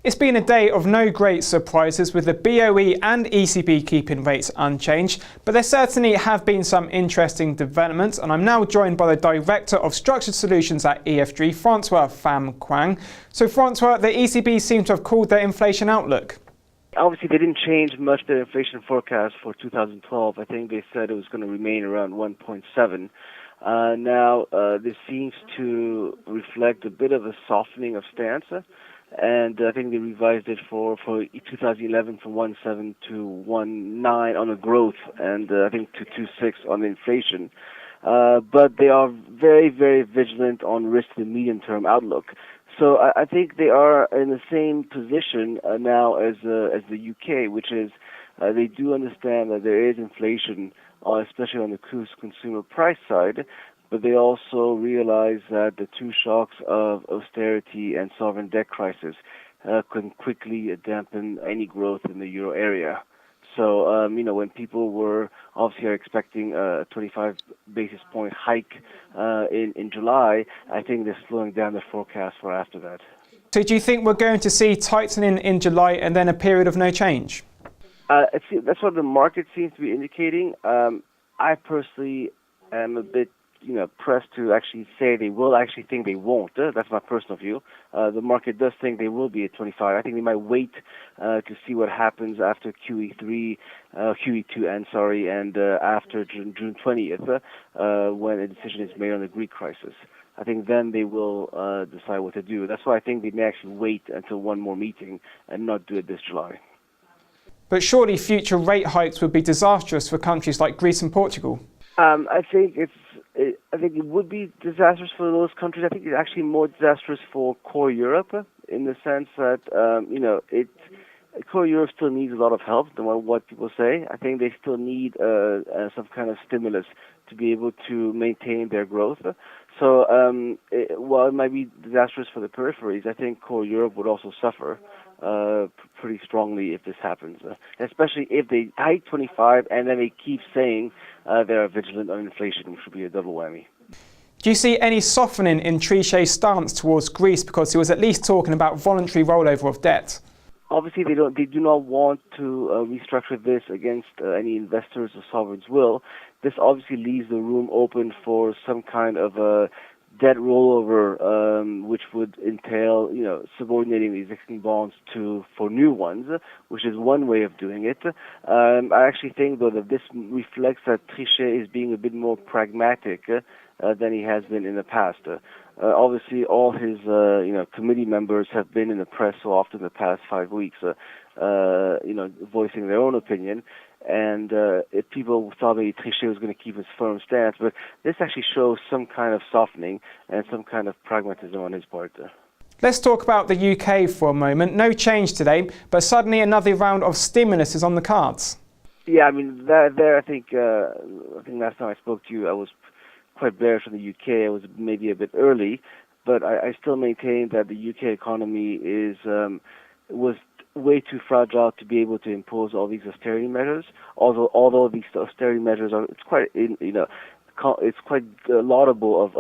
It's been a day of no great surprises with the BOE and ECB keeping rates unchanged, but there certainly have been some interesting developments, and I'm now joined by the Director of Structured Solutions at EFG, Francois Pham Quang. So Francois, the ECB seems to have called their inflation outlook. Obviously, they didn't change much their inflation forecast for 2012. I think they said it was going to remain around 1.7. This seems to reflect a bit of a softening of stance. And I think they revised it for 2011 from 1.7 to 1.9 on the growth, and I think to 2.6 on the inflation. But they are very, very vigilant on risk to the medium-term outlook. So I think they are in the same position now as the UK, which is they do understand that there is inflation, especially on the consumer price side. But they also realize that the two shocks of austerity and sovereign debt crisis can quickly dampen any growth in the euro area. So, when people were obviously expecting a 25 basis point hike in July, I think they're slowing down their forecast for after that. So do you think we're going to see tightening in July and then a period of no change? That's what the market seems to be indicating. I personally am a bit pressed to actually say they will. I actually think they won't. That's my personal view. The market does think they will be at 25. I think they might wait to see what happens after QE2, and after June 20th, when a decision is made on the Greek crisis. I think then they will decide what to do. That's why I think they may actually wait until one more meeting and not do it this July. But surely future rate hikes would be disastrous for countries like Greece and Portugal. I think it would be disastrous for those countries. I think it's actually more disastrous for core Europe in the sense that core Europe still needs a lot of help, than what people say. I think they still need some kind of stimulus to be able to maintain their growth. So while it might be disastrous for the peripheries, I think core Europe would also suffer pretty strongly if this happens, especially if they hike 25 and then they keep saying they are vigilant on inflation, which would be a double whammy. Do you see any softening in Trichet's stance towards Greece, because he was at least talking about voluntary rollover of debt? Obviously, they do not want to restructure this against any investors or sovereigns' will. This obviously leaves the room open for some kind of a debt rollover, which would entail, subordinating the existing bonds for new ones, which is one way of doing it. I actually think, though, that this reflects that Trichet is being a bit more pragmatic than he has been in the past. Obviously, all his committee members have been in the press so often the past 5 weeks, voicing their own opinion. And if people thought maybe Trichet was going to keep his firm stance, but this actually shows some kind of softening and some kind of pragmatism on his part. Let's talk about the UK for a moment. No change today, but suddenly another round of stimulus is on the cards. Yeah, I mean, I think last time I spoke to you, I was quite bearish on the UK. I was maybe a bit early, but I still maintain that the UK economy was way too fragile to be able to impose all these austerity measures. Although these austerity measures it's quite laudable of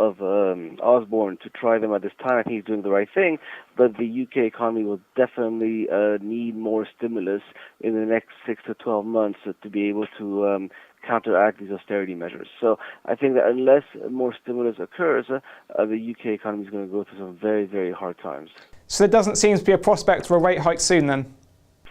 Osborne to try them at this time. I think he's doing the right thing, but the UK economy will definitely need more stimulus in the next 6 to 12 months to be able to counteract these austerity measures. So I think that unless more stimulus occurs, the UK economy is going to go through some very, very hard times. So there doesn't seem to be a prospect for a rate hike soon then?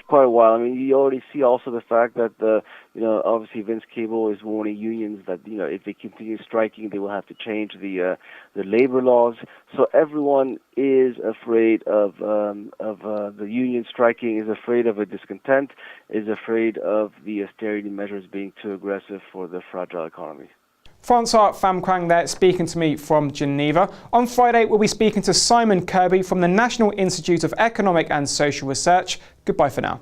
Quite a while. I mean, you already see also the fact that obviously Vince Cable is warning unions that if they continue striking, they will have to change the labor laws. So everyone is afraid of the union striking, is afraid of a discontent, is afraid of the austerity measures being too aggressive for the fragile economy. Francois Pham Quang there, speaking to me from Geneva. On Friday, we'll be speaking to Simon Kirby from the National Institute of Economic and Social Research. Goodbye for now.